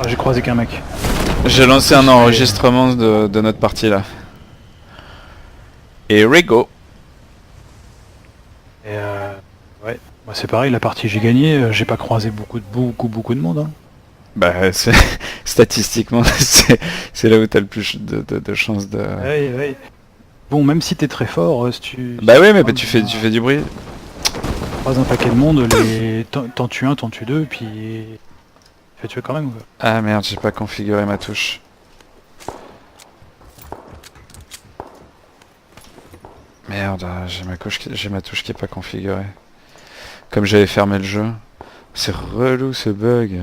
Ah, j'ai croisé qu'un mec. J'ai lancé un enregistrement de notre partie là. Et Rigo. Et ouais, moi c'est pareil, la partie j'ai gagné, j'ai pas croisé beaucoup de monde. Hein. Bah c'est statistiquement c'est là où t'as le plus de chances de. Ouais, ouais. Bon, même si t'es très fort, si tu Bah oui mais bah, croises tu fais du bruit. croises un paquet de monde, t'en tues un, t'en tues deux, et puis tu fais tuer quand même. Quoi. Ah merde, j'ai pas configuré ma touche. Merde, j'ai ma touche qui est pas configurée. Comme j'avais fermé le jeu. C'est relou ce bug.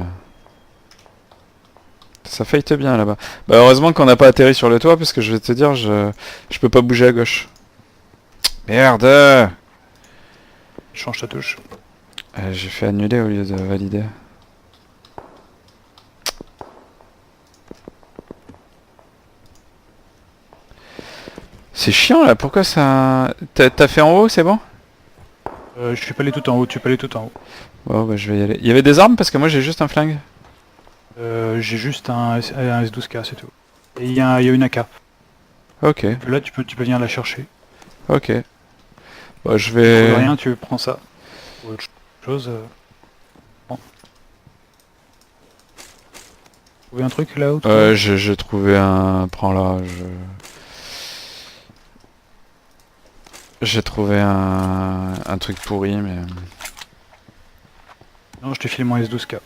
Ça fight bien là-bas. Bah heureusement qu'on n'a pas atterri sur le toit parce que je vais te dire, je peux pas bouger à gauche. Merde. Change ta touche. J'ai fait annuler au lieu de valider. C'est chiant là, pourquoi ça... T'as fait en haut, c'est bon? Je suis pas allé tout en haut, tu peux aller tout en haut. Bon bah je vais y aller. Il y avait des armes parce que moi j'ai juste un flingue. J'ai juste un S12K, c'est tout. Et il y a une AK. Ok, Là, tu peux venir la chercher. ok. Bah je Tu trouves vais... rien, tu prends ça. Ou autre chose. Bon. Trouver un truc là-haut j'ai trouvé un... Prends là, J'ai trouvé un truc pourri mais... Non, je t'ai filé mon S12K.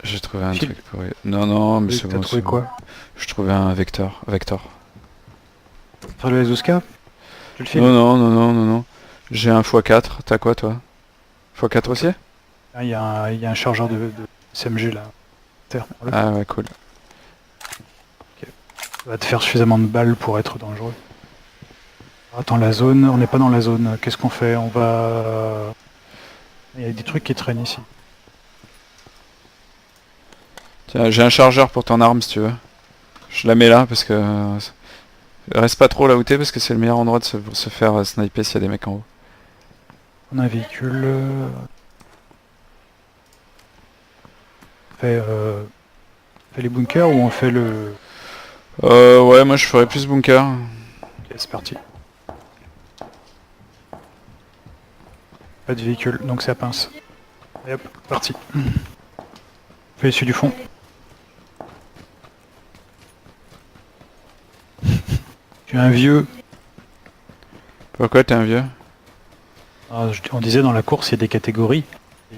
J'ai trouvé un truc pourri. Non, non, mais c'est T'as bon, trouvé c'est bon. quoi? Je trouvais un vecteur. Vector. Faire le S12K? Tu le files? Non, non, non, non, non, non. J'ai un x4. T'as quoi, toi? x4 aussi? Ah, il y a un chargeur de SMG là. Terre. Ah ouais, cool. Ça va te faire suffisamment de balles pour être dangereux. Attends, la zone, on n'est pas dans la zone. Qu'est-ce qu'on fait? On va... Il y a des trucs qui traînent ici. Tiens, j'ai un chargeur pour ton arme si tu veux. Je la mets là parce que... reste pas trop là où t'es parce que c'est le meilleur endroit pour se faire sniper s'il y a des mecs en haut. On a un véhicule. On fait les bunkers ou on fait le... Ouais, moi je ferais plus bunker. Ok, c'est parti. Pas de véhicule, donc c'est à pince. Et hop, parti. Fais celui du fond. Tu es un vieux. Pourquoi t'es un vieux? Ah, on disait dans la course, il y a des catégories.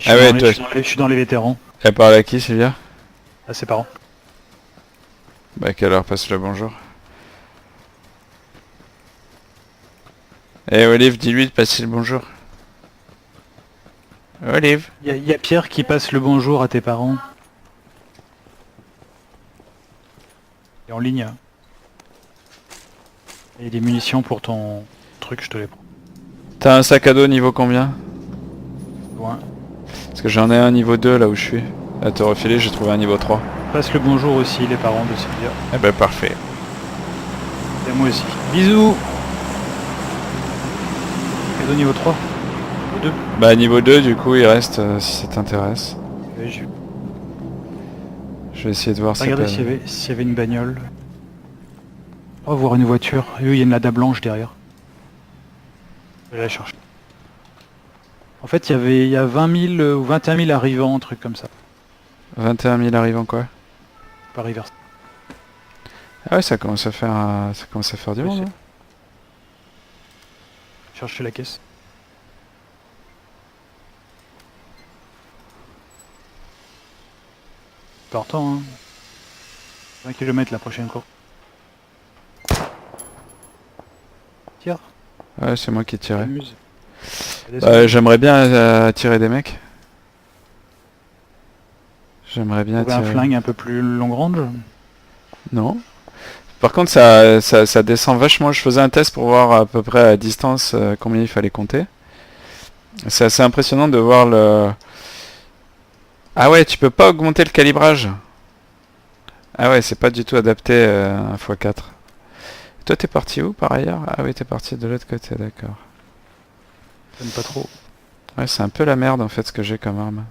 Ah ouais, toi... Je suis dans les vétérans. Elle parle à qui, Sylvia? À ses parents. Bah qu'elle leur passe le bonjour. Eh Olive, dis-lui de passer le bonjour. Olive. Il y a Pierre qui passe le bonjour à tes parents. Et en ligne. Et des munitions pour ton truc, je te les prends. T'as un sac à dos niveau combien? Loin. Parce que j'en ai un niveau 2 là où je suis. À te refiler, j'ai trouvé un niveau 3. Passe le bonjour aussi, les parents de Sylvia. Eh ben parfait. Et moi aussi. Bisous. Et au niveau 3. Au 2. Bah niveau 2 du coup il reste si ça t'intéresse. Je vais essayer de voir si Regardez s'il y avait une bagnole. Oh, voir une voiture. Et eux, il y a une Lada blanche derrière. Je vais la chercher. En fait, il y a 20 000 ou 21 000 arrivants, un truc comme ça. 21 000 arrivants quoi. Paris vers. Ah ouais ça commence à faire du Oui, monde. Hein. Chercher la caisse. 20 km la prochaine course. Tire. Ouais c'est moi qui tirais. Amuse. J'aimerais bien tirer des mecs. J'aimerais bien Trouver un tirer. flingue un peu plus long range. Non. Par contre ça descend vachement. Je faisais un test pour voir à peu près à distance combien il fallait compter. C'est assez impressionnant de voir le... Ah ouais, tu peux pas augmenter le calibrage. Ah ouais, c'est pas du tout adapté un x4. Toi t'es parti où par ailleurs? Ah oui, t'es parti de l'autre côté, d'accord. J'aime pas trop. Ouais, c'est un peu la merde en fait ce que j'ai comme arme.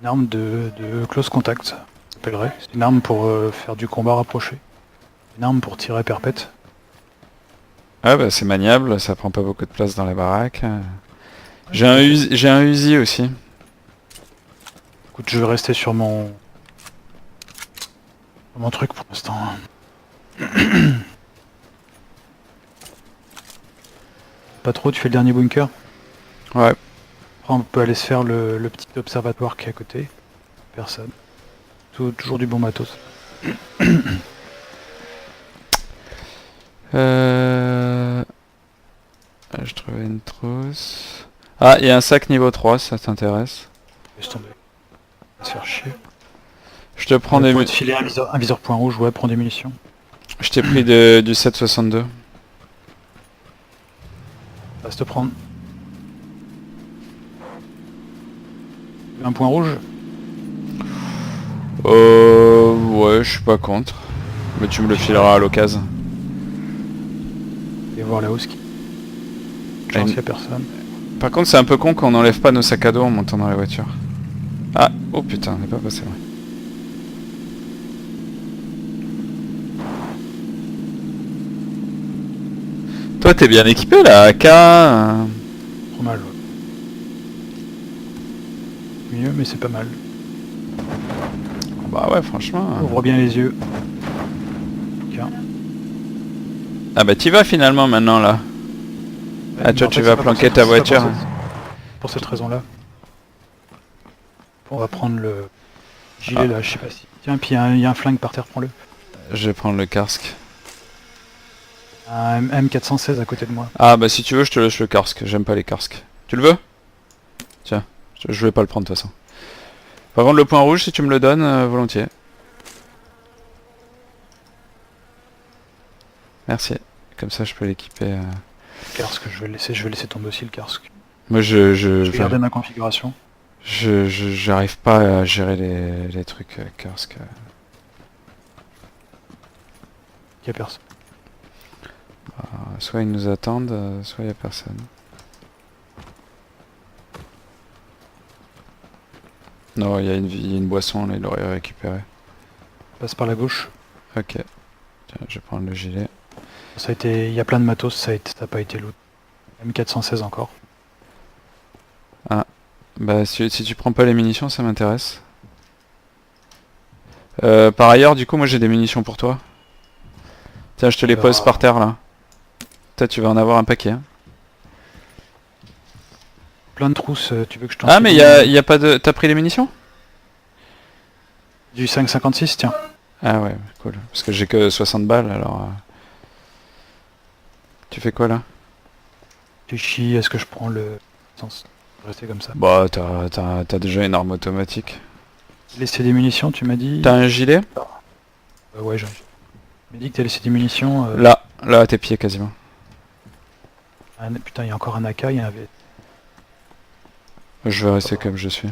Une arme de close contact, ça s'appellerait. C'est une arme pour faire du combat rapproché. Une arme pour tirer perpète. Ah bah c'est maniable, ça prend pas beaucoup de place dans la baraque. J'ai un Uzi aussi. Écoute, je vais rester sur mon truc pour l'instant. Pas trop, tu fais le dernier bunker. Ouais. Après, on peut aller se faire le petit observatoire qui est à côté. Personne. Toujours du bon matos. Je trouvais une trousse. Ah, il y a un sac niveau 3, ça t'intéresse? Laisse tomber. On va se faire chier. Je te prends des Pour te filer un viseur point rouge, ouais, prends des munitions. Je t'ai pris du 7,62. Va se te prendre. Un point rouge. Ouais, je suis pas contre. Mais tu me le fileras à l'occasion. Et voir là-haut ce qui. Chance, qu'il y a personne. Par contre, c'est un peu con qu'on n'enlève pas nos sacs à dos en montant dans la voiture. Ah, oh putain, on n'est pas passé loin. Toi, t'es bien équipé là, AK. Trop mal. Ouais. Mieux, mais c'est pas mal. Bah ouais, franchement. Ouvre bien les yeux. Tiens. Ah bah t'y vas finalement maintenant là. Ah toi En tu fait, vas c'est pas planquer pour ta ça- c'est pas voiture. pour cette raison-là. On va prendre le gilet là, je sais pas si. Tiens, puis il y a un flingue par terre, prends-le. Je vais prendre le casque. Un M416 à côté de moi. Ah bah si tu veux je te laisse le casque, j'aime pas les casques. Tu le veux? Tiens, je vais pas le prendre de toute façon. Par contre le point rouge si tu me le donnes, volontiers. Merci. Comme ça je peux l'équiper. Le casque, je vais laisser tomber aussi le casque. Moi Je vais garder ma configuration. j'arrive pas à gérer les trucs casque. Il y a personne. Soit ils nous attendent, soit il y a personne. Non, il y a une boisson, là, il l'aurait récupéré. Passe par la gauche. Ok. Tiens, je vais prendre le gilet. Ça a été, il y a plein de matos, ça a pas été loot. M416 encore. Bah si tu prends pas les munitions, ça m'intéresse. Par ailleurs, du coup, moi j'ai des munitions pour toi. Tiens, je te les pose par terre là. Toi, tu vas en avoir un paquet. Hein. Plein de trousses, tu veux que je t'en Ah, file mais une y a pas de. T'as pris les munitions? Du 5,56, tiens. Ah ouais, cool. Parce que j'ai que 60 balles alors. Tu fais quoi là? Tu chies, est-ce que je prends le sens rester comme ça. Bah, t'as déjà une arme automatique. Laisser des munitions, tu m'as dit. T'as un gilet? Ouais, j'ai. Tu m'as dit que t'as laissé des munitions. Là, à tes pieds quasiment. Putain, il y a encore un AK, il y en avait. Je vais rester comme je suis.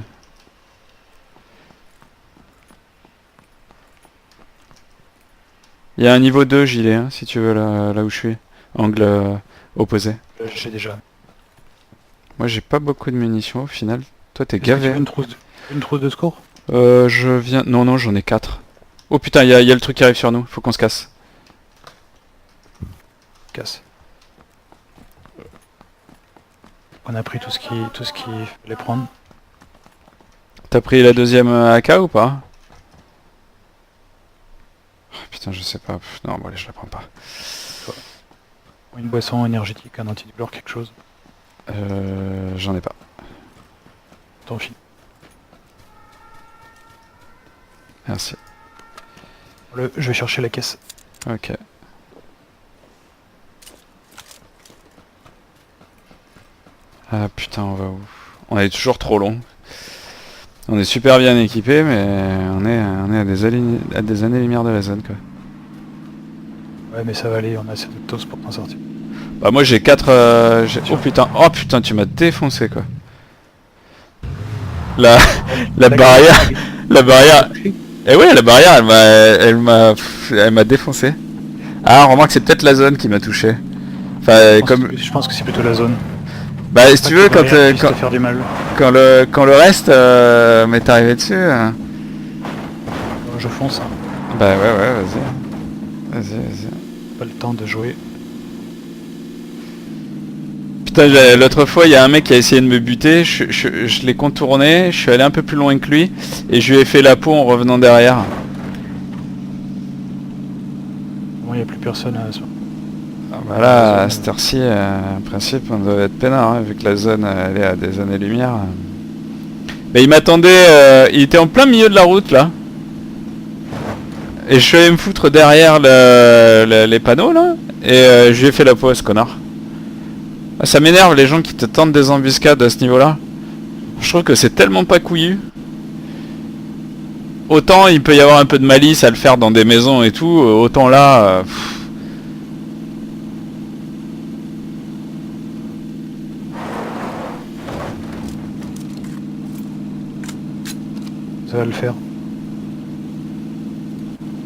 Il y a un niveau 2 gilet, hein, si tu veux, là où je suis. Angle opposé. J'ai déjà. Moi, j'ai pas beaucoup de munitions au final. Toi, t'es Est-ce que tu gavé. veux une trousse de secours? Je viens... Non, j'en ai 4. Oh putain, il y a le truc qui arrive sur nous. Faut qu'on se casse. Casse. On a pris tout ce qu'il fallait prendre. T'as pris la deuxième AK ou pas? Oh, putain, je sais pas. Non, bon allez, je la prends pas. Une boisson énergétique, un antidouleur, quelque chose. J'en ai pas. T'en files. Merci. Je vais chercher la caisse. Ok. Ah putain, on va où? On est toujours trop long. On est super bien équipé, mais on est à des années-lumière de la zone, quoi. Ouais, mais ça va aller, on a assez de tos pour t'en sortir. Bah moi j'ai 4... Oh putain, tu m'as défoncé, quoi. La barrière... La barrière... Eh ouais, la barrière, elle m'a défoncé. Ah, remarque, c'est peut-être la zone qui m'a touché. Enfin, Je pense que c'est plutôt la zone. Bah si tu veux, quand, quand... faire du mal. quand le reste m'est arrivé dessus... Je fonce. Hein. Bah ouais, vas-y. Vas-y. Pas le temps de jouer. Putain, l'autre fois, il y a un mec qui a essayé de me buter, je l'ai contourné, je suis allé un peu plus loin que lui, et je lui ai fait la peau en revenant derrière. Bon, il n'y a plus personne à ce moment. Voilà, à cette heure-ci, en principe, on doit être peinard, hein, vu que la zone, elle est à des années-lumière. Mais il m'attendait, il était en plein milieu de la route, là. Et je suis allé me foutre derrière les panneaux, là, et je lui ai fait la peau à ce connard. Ah, ça m'énerve, les gens qui te tentent des embuscades à ce niveau-là. Je trouve que c'est tellement pas couillu. Autant il peut y avoir un peu de malice à le faire dans des maisons et tout, autant là... Ça va le faire.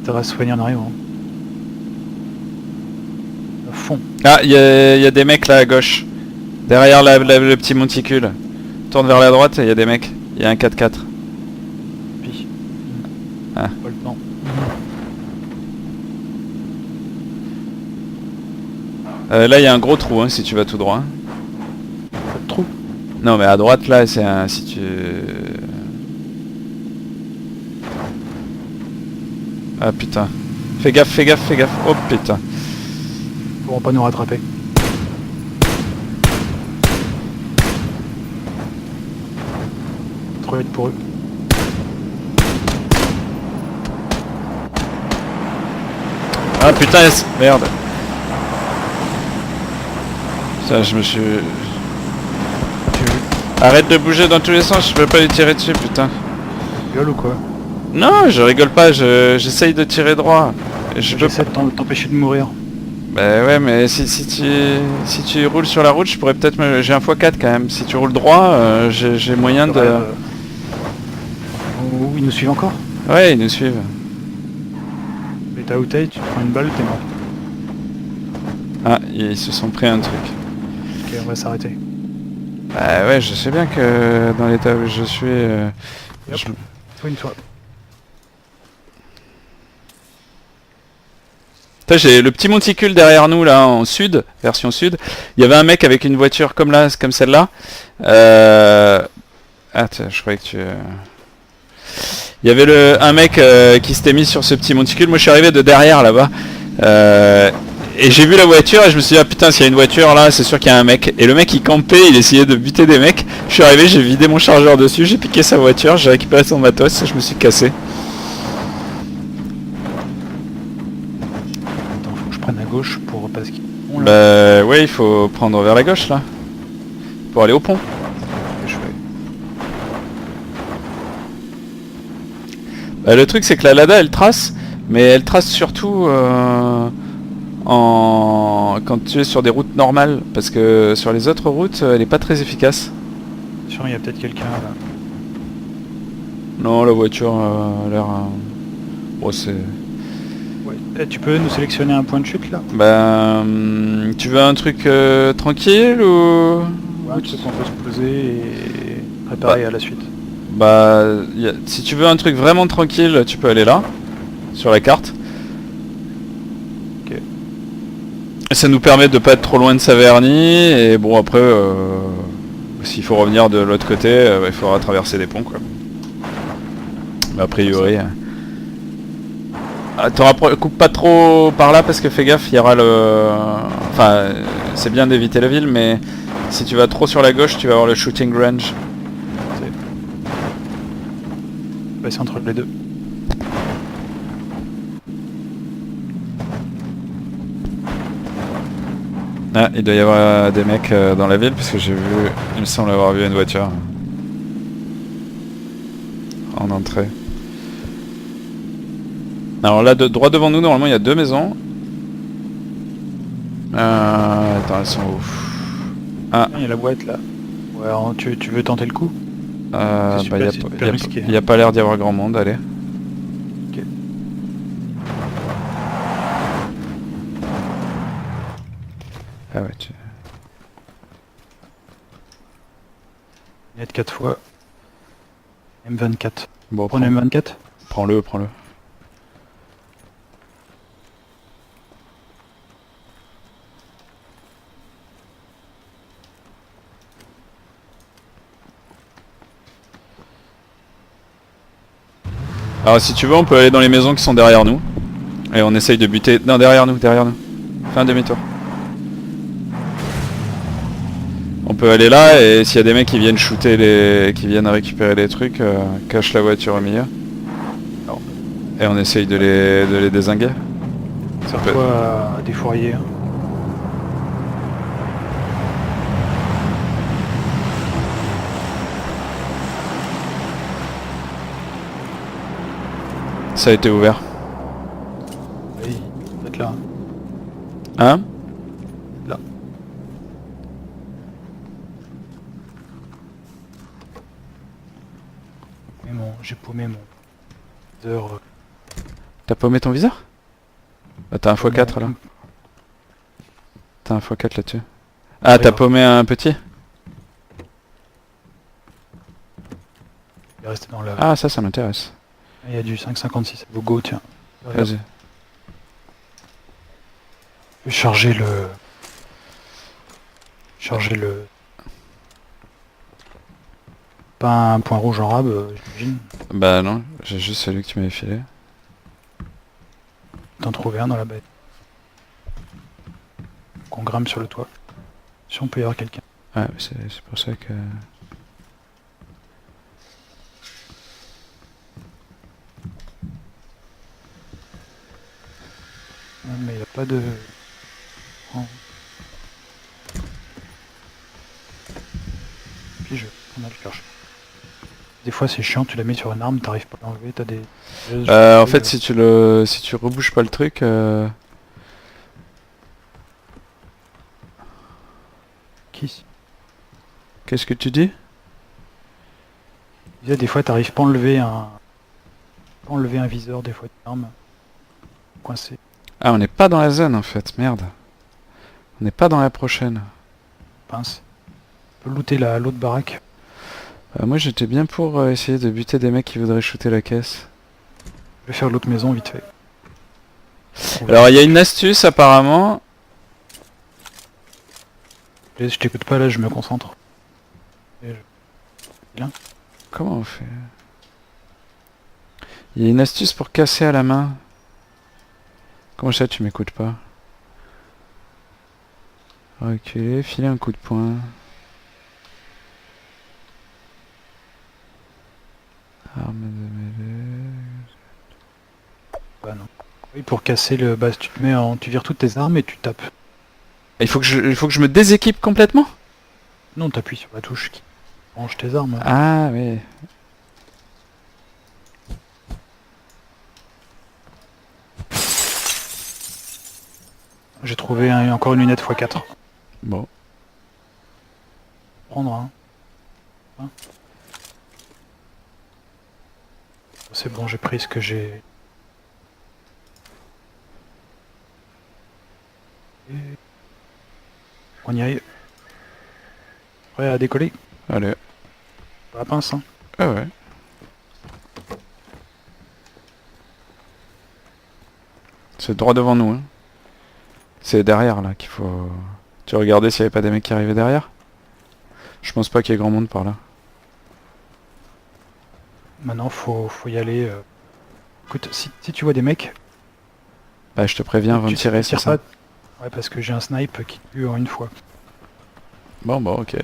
Ça va se soigner en arrivant. À fond. Ah, il y a des mecs là à gauche. Derrière le petit monticule. Tourne vers la droite, il y a des mecs. Il y a un 4x4. Puis. Ah. Pas le temps. Là, il y a un gros trou, hein, si tu vas tout droit. Pas de trou. Non, mais à droite, là, c'est un... Si tu... Ah, putain. Fais gaffe. Oh, putain. Ils pourront pas nous rattraper. Trop vite pour eux. Ah, putain, merde. Ça, je me suis... Arrête de bouger dans tous les sens, je peux pas lui tirer dessus, putain. Tu gueules ou quoi? Non, je rigole pas, j'essaye de tirer droit. J'essaie de t'empêcher de mourir. Bah ouais, mais si tu roules sur la route, je pourrais peut-être me... J'ai un x4 quand même. Si tu roules droit, j'ai moyen de... Oh, ils nous suivent encore? Ouais, ils nous suivent. Mais t'as outé, tu te prends une balle, t'es mort. Ah, ils se sont pris un truc. Ok, on va s'arrêter. Bah ouais, je sais bien que dans l'état où je suis... Soigne-toi. J'ai le petit monticule derrière nous là en sud, version sud. Il y avait un mec avec une voiture comme là, comme celle-là. Ah tiens, je croyais que tu... Il y avait un mec qui s'était mis sur ce petit monticule. Moi je suis arrivé de derrière là-bas. Et j'ai vu la voiture et je me suis dit ah putain s'il y a une voiture là c'est sûr qu'il y a un mec. Et le mec il campait, il essayait de buter des mecs. Je suis arrivé, j'ai vidé mon chargeur dessus, j'ai piqué sa voiture, j'ai récupéré son matos et je me suis cassé. Attends, faut que je prenne à gauche pour... parce qu'ils... Bah ouais, il faut prendre vers la gauche là. Pour aller au pont. Bah, le truc c'est que la Lada elle trace, mais elle trace surtout quand tu es sur des routes normales, parce que sur les autres routes elle est pas très efficace. Attention, il y a peut-être quelqu'un là. Non, la voiture a l'air... Bon, c'est... Ouais. Eh, tu peux nous sélectionner un point de chute là? Bah... tu veux un truc tranquille ou... Ouais, un truc qu'on peut se poser et préparer à la suite. Bah... Si tu veux un truc vraiment tranquille, tu peux aller là, sur la carte. Ok. Ça nous permet de pas être trop loin de Saverny, et bon après... s'il faut revenir de l'autre côté, il faudra traverser des ponts quoi. Mais a priori... coupe pas trop par là parce que fais gaffe, il y aura le... Enfin, c'est bien d'éviter la ville, mais si tu vas trop sur la gauche, tu vas avoir le shooting range. Bah, c'est entre les deux. Ah, il doit y avoir des mecs dans la ville parce que j'ai vu... Il me semble avoir vu une voiture. En entrée. Alors là, droit devant nous, normalement, il y a deux maisons. Attends, elles sont où? Ah. Il y a la boîte là. Ouais, alors, tu veux tenter le coup? Bah, il n'y a pas l'air d'y avoir grand monde, allez. Ok. Ah ouais, Hit 4 fois. M24. Bon, Prenez M24. prends-le, prends-le. Alors si tu veux, on peut aller dans les maisons qui sont derrière nous. Et on essaye de buter... Non, derrière nous, derrière nous. Fais un demi-tour. On peut aller là, et s'il y a des mecs qui viennent shooter les... qui viennent récupérer les trucs, cache la voiture au milieu. Et on essaye de les dézinguer. Sers-toi à des fourriers. Hein. Ça a été ouvert. Oui, peut-être là. Hein? Là. Mais bon, j'ai paumé mon viseur. T'as paumé ton viseur? Bah, t'as un x4 là. T'as un x4 là-dessus. Ah, t'as paumé un petit? Il est resté dans la... Ah, ça m'intéresse. Il y a du 5,56 à Bogo, tiens. Vas-y. Je vais charger le... Pas un point rouge en rab, j'imagine. Bah non, j'ai juste celui que tu m'avais filé. T'en trouves un dans la bête. Qu'on grimpe sur le toit. Si on peut y avoir quelqu'un. Ouais, c'est pour ça que... Non, mais il n'y a pas de... Oh. Puis on a le cherche. Des fois c'est chiant, tu la mets sur une arme, t'arrives pas à l'enlever, t'as des... en fait, si tu rebouges pas le truc... Qui? Qu'est-ce que tu dis? Je disais, des fois t'arrives pas à enlever un viseur, des fois une arme. Coincé. Ah, on n'est pas dans la zone en fait, merde. On n'est pas dans la prochaine. Pince. On peut looter l'autre baraque. Moi j'étais bien pour essayer de buter des mecs qui voudraient shooter la caisse. Je vais faire l'autre maison vite fait. Alors il y a une astuce apparemment. Je t'écoute pas là, je me concentre. Bien. Comment on fait? Il y a une astuce pour casser à la main. Comment ça tu m'écoutes pas? Reculer, filer un coup de poing. Arme de mêlée. Bah non. Oui, pour casser le... Bah tu te mets en... Tu vires toutes tes armes et tu tapes. Il faut que je me déséquipe complètement? Non, t'appuies sur la touche qui range tes armes. Ah oui. J'ai trouvé encore une lunette x4. Bon. Prendre hein. C'est bon, j'ai pris ce que j'ai. Et... On y arrive. Prêt à décoller? Allez. La pince hein. Ah ouais. C'est droit devant nous hein. C'est derrière là qu'il faut... Tu regardais s'il n'y avait pas des mecs qui arrivaient derrière? Je pense pas qu'il y ait grand monde par là. Maintenant faut y aller. Écoute, si tu vois des mecs... Bah je te préviens avant de tirer, c'est ça? Ouais, parce que j'ai un snipe qui tue en une fois. Bon ok.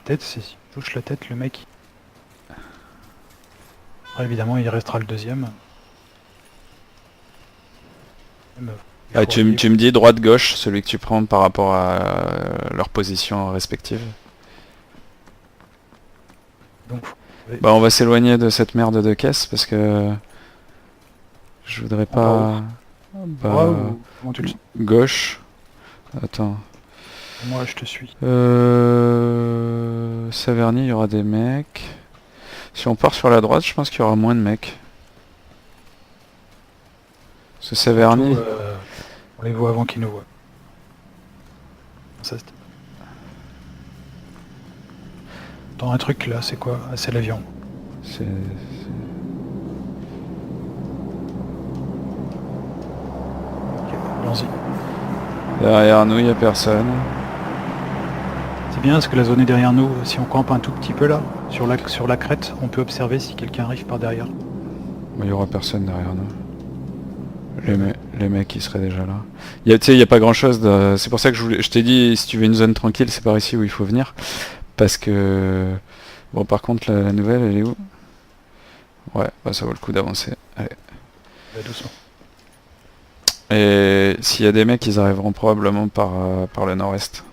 Tête, si tu touches la tête, le mec... Après, évidemment, il restera le deuxième. Ah, tu me dis droite-gauche, celui que tu prends par rapport à leur position respective. Donc, bah on va s'éloigner de cette merde de caisse parce que je voudrais pas... Bah, comment tu le... Gauche. Attends. Moi je te suis. Saverny, il y aura des mecs. Si on part sur la droite, je pense qu'il y aura moins de mecs. Ce Saverny... on les voit avant qu'ils nous voient. Ça, J'entends un truc là, c'est quoi? Ah, c'est l'avion. C'est... Ok, allons-y. Derrière nous, il n'y a personne. C'est bien parce que la zone est derrière nous. Si on campe un tout petit peu là, sur la crête, on peut observer si quelqu'un arrive par derrière. Il n'y aura personne derrière nous. Les mecs, ils seraient déjà là. Tu sais, il n'y a pas grand-chose. C'est pour ça que je t'ai dit, si tu veux une zone tranquille, c'est par ici où il faut venir. Parce que... Bon, par contre, la nouvelle, elle est où? Ouais, bah, ça vaut le coup d'avancer. Allez. Bah, doucement. Et s'il y a des mecs, ils arriveront probablement par le nord-est.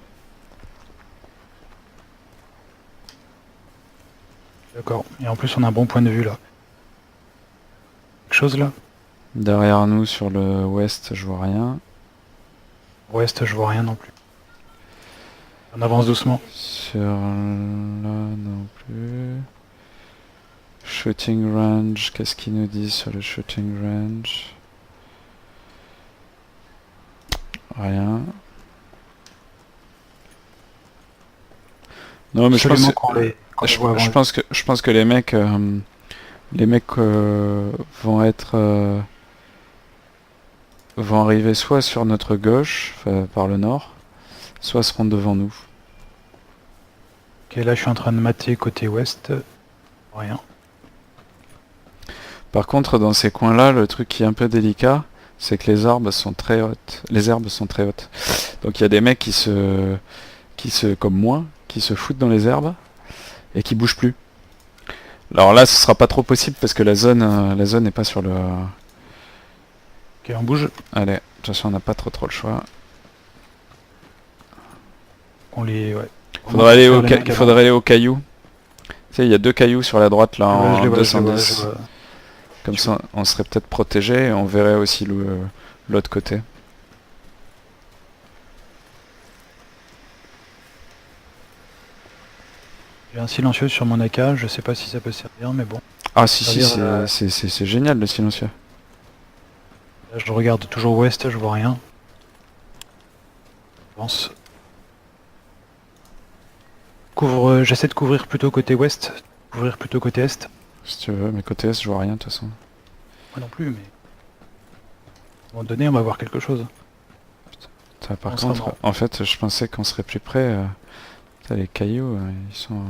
D'accord. Et en plus, on a un bon point de vue là. Quelque chose là? Derrière nous, sur le ouest, je vois rien. Ouest, je vois rien non plus. On avance doucement. Sur là, non plus. Shooting range, qu'est-ce qu'ils nous disent sur le shooting range? Rien. Non, mais je pense, je pense que les mecs vont être vont arriver soit sur notre gauche, par le nord, soit seront devant nous. Ok, là je suis en train de mater côté ouest. Rien. Par contre, dans ces coins-là, le truc qui est un peu délicat, c'est que les arbres sont très hautes. Les herbes sont très hautes. Donc il y a des mecs comme moi, qui se foutent dans les herbes et qui bougent plus. Alors là, ce sera pas trop possible parce que la zone n'est pas sur le... Ok, on bouge. Allez, de toute façon, on n'a pas trop le choix. On les... Ouais. Faudrait aller au caillou. Tu sais, il y a 2 cailloux sur la droite, là, en 210. Comme ça, on serait peut-être protégé et on verrait aussi l'autre côté. J'ai un silencieux sur mon AK, je sais pas si ça peut servir, mais bon. Ah si, c'est génial le silencieux. Là, je regarde toujours ouest, je vois rien. Je pense. J'essaie de couvrir plutôt côté ouest, couvrir plutôt côté est. Si tu veux, mais côté est, je vois rien de toute façon. Moi non plus, mais... À un moment donné, on va voir quelque chose. Putain, par contre, en fait, je pensais qu'on serait plus près. Putain, les cailloux, ils sont...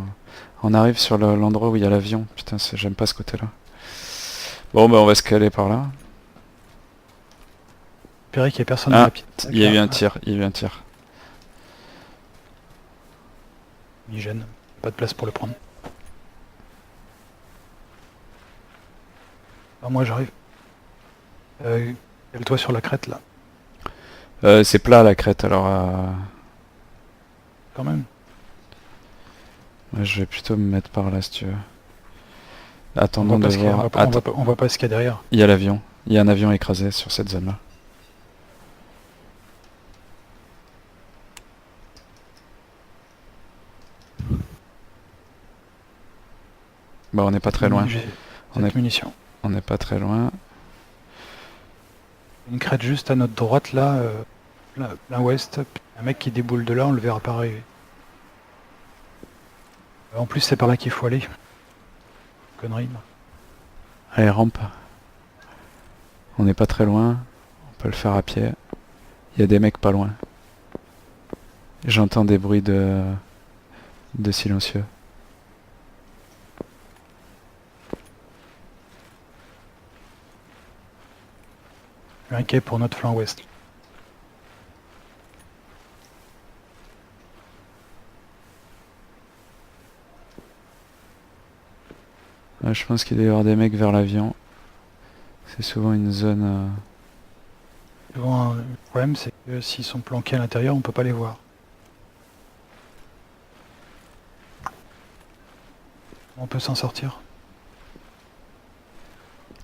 On arrive sur l'endroit où il y a l'avion. Putain, j'aime pas ce côté-là. Bon, bah on va se caler par là. J'espère qu'il y a personne dans la pièce. Il y a eu un tir, il y a eu un tir. Il gêne. Pas de place pour le prendre. Ah, moi j'arrive. Cale-toi sur la crête là. C'est plat la crête, alors... Quand même. Ouais, je vais plutôt me mettre par là si tu veux. Attendons de voir... On voit pas ce qu'il y a derrière. Il y a l'avion. Il y a un avion écrasé sur cette zone-là. Bah on n'est pas très loin. On n'est pas très loin. Une crête juste à notre droite là, plein ouest. Un mec qui déboule de là, on le verra pas arriver. En plus c'est par là qu'il faut aller. Connerie. Allez, rampe. On n'est pas très loin. On peut le faire à pied. Il y a des mecs pas loin. J'entends des bruits de silencieux. Je suis inquiet pour notre flanc ouest. Ouais, je pense qu'il doit y avoir des mecs vers l'avion. C'est souvent une zone... Souvent, le problème c'est que s'ils sont planqués à l'intérieur, on peut pas les voir. On peut s'en sortir.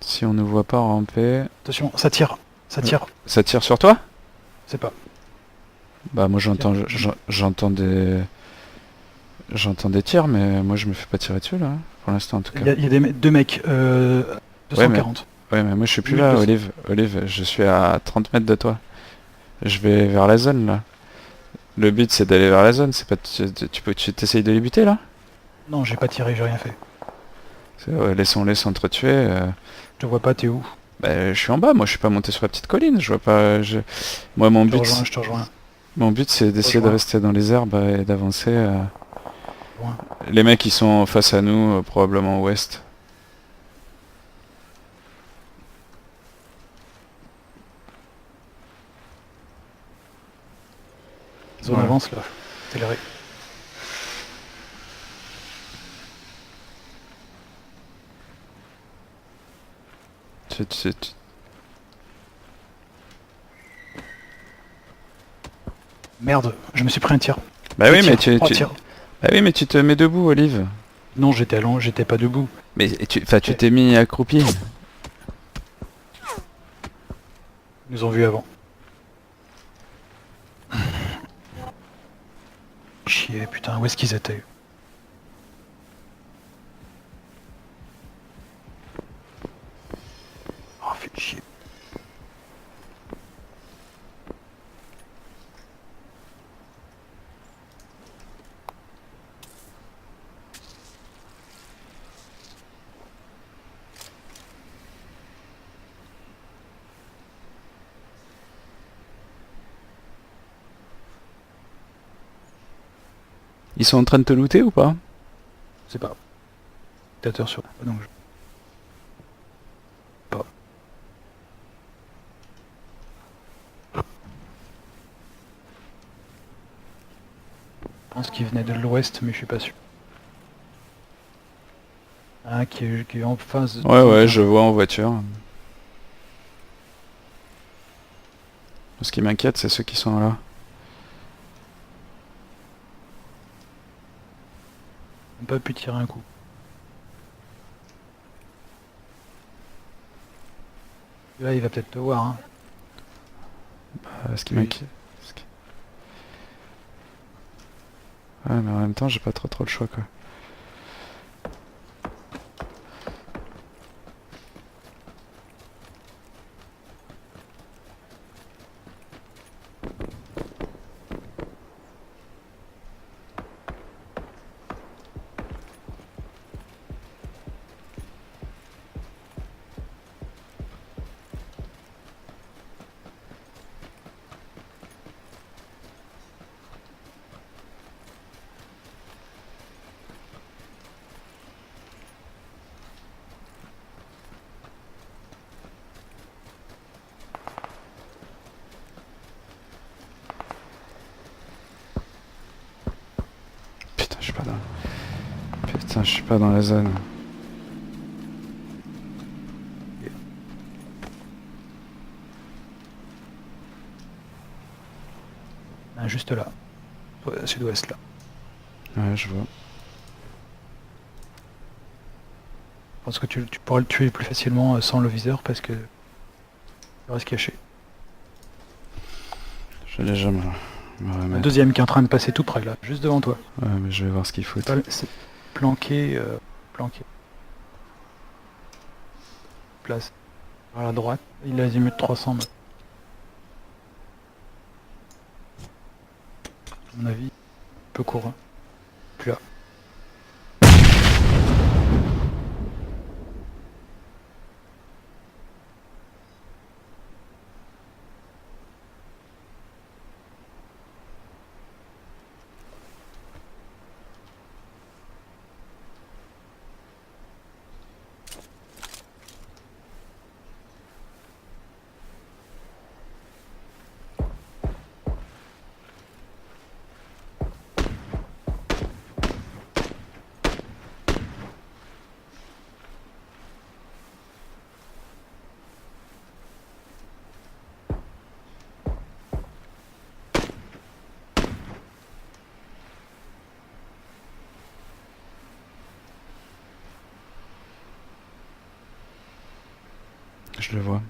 Si on ne voit pas ramper... Attention, ça tire. Ça tire. Ça tire sur toi? C'est pas. Bah moi j'entends des tirs, mais moi je me fais pas tirer dessus là, pour l'instant en tout cas. Il y a deux mecs, 240. Ouais mais moi je suis plus là, Olive, je suis à 30 mètres de toi. Je vais vers la zone là. Le but c'est d'aller vers la zone, c'est pas... Tu t'essayes de les buter là? Non, j'ai pas tiré, j'ai rien fait. Ouais, laissons-les s'entretuer. Je te vois pas, t'es où? Bah, je suis en bas, moi je suis pas monté sur la petite colline, je vois pas... Moi mon Je te but, rejoins, je te rejoins. mon but c'est d'essayer de Rejoins, rester dans les herbes et d'avancer. rejoins. Les mecs ils sont face à nous, probablement ouest. Zone Ouais. avance là. Accéléré. Tu- Merde, je me suis pris un tir. Bah oui, mais Trois tirs. Bah oui, mais tu te mets debout, Olive. Non, j'étais allongé, j'étais pas debout. Mais enfin, tu t'es mis accroupi. Ils nous ont vus avant. Chier, putain, où est-ce qu'ils étaient? Oh, fait chier. Ils sont en train de te looter ou pas? C'est pas. Spectateur sur. Donc, pas. Je pense qu'ils venaient de l'ouest, mais je suis pas sûr. Un qui est en face. Ouais, ouais, je vois en voiture. Ce qui m'inquiète, c'est ceux qui sont là. On n'a pas pu tirer un coup. Là, il va peut-être te voir. Hein. Ce qui Oui. m'inquiète. Ouais, mais en même temps, j'ai pas trop le choix, quoi. Putain, je suis pas dans... Putain, je suis pas dans la zone. Ah, juste là. Ouais, sud-ouest là. Ouais, je vois. Je pense que tu pourras le tuer plus facilement sans le viseur parce que il reste caché. Je vais déjà me Un remettre. deuxième qui est en train de passer tout près là, juste devant toi. Ouais, mais je vais voir ce qu'il faut. C'est planqué, planqué. Place. À la droite. Il a azimut 300 mètres. À mon avis, peu court. Hein. Plus là. Je le vois.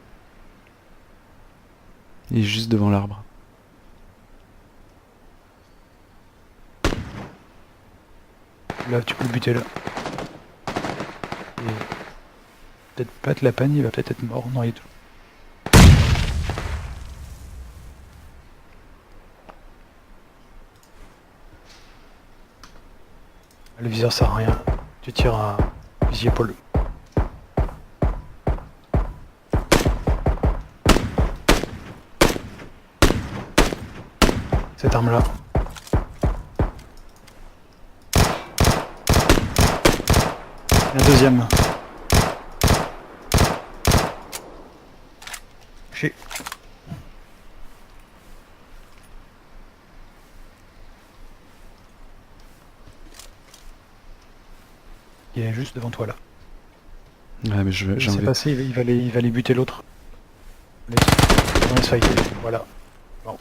Il est juste devant l'arbre. Là, tu peux le buter là. Et peut-être pas te la peine, il va peut-être être mort. Non, il est tout. Le viseur sert à rien. Tu tires à fusil épaule. Cette arme là. La deuxième. Touché. Il est juste devant toi là. Ouais, mais j'ai C'est envie. passé, il va aller buter l'autre. Laisse fighter. Voilà. Bon.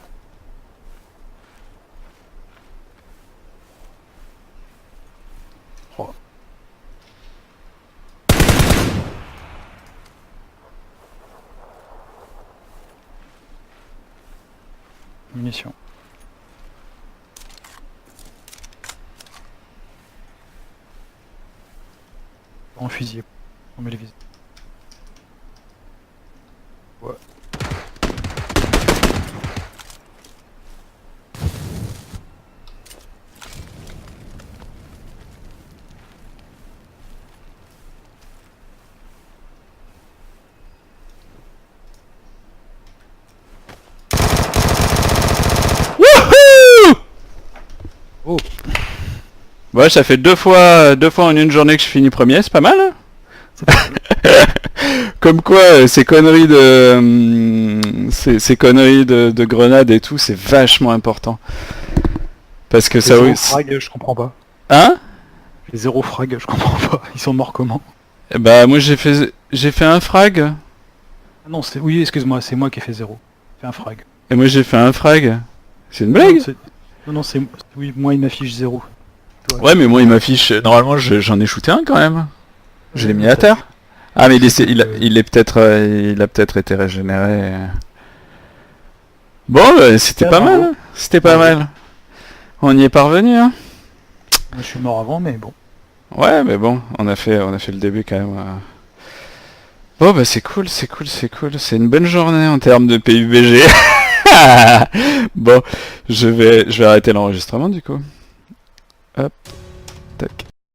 Oh. Munitions. En fusil. On met les vis. Ouais. Wouhou! Oh. Ouais, ça fait deux fois en une journée que je finis premier, c'est pas mal, hein? Comme quoi, ces conneries de grenades et tout, c'est vachement important. Parce que ça... Les zéro Oui, frag, je comprends pas. hein? Les zéro frag, je comprends pas. Ils sont morts comment? Bah moi j'ai fait un frag. Ah non, c'est... Oui, excuse-moi, c'est moi qui ai fait zéro. J'ai fait un frag. Et moi j'ai fait un frag. C'est une blague? Non, c'est... Oui, moi il m'affiche zéro. Toi, Ouais, mais moi il m'affiche... Normalement j'en ai shooté un quand même. Je l'ai mis à terre. Ah mais il est peut-être il a peut-être été régénéré. Bon, c'était pas mal. Hein. C'était pas mal. On y est parvenu, hein. Moi je suis mort avant, mais bon. Ouais, mais bon, on a fait le début quand même. Bon bah c'est cool. C'est une bonne journée en termes de PUBG. Bon, je vais arrêter l'enregistrement du coup. Hop, tac.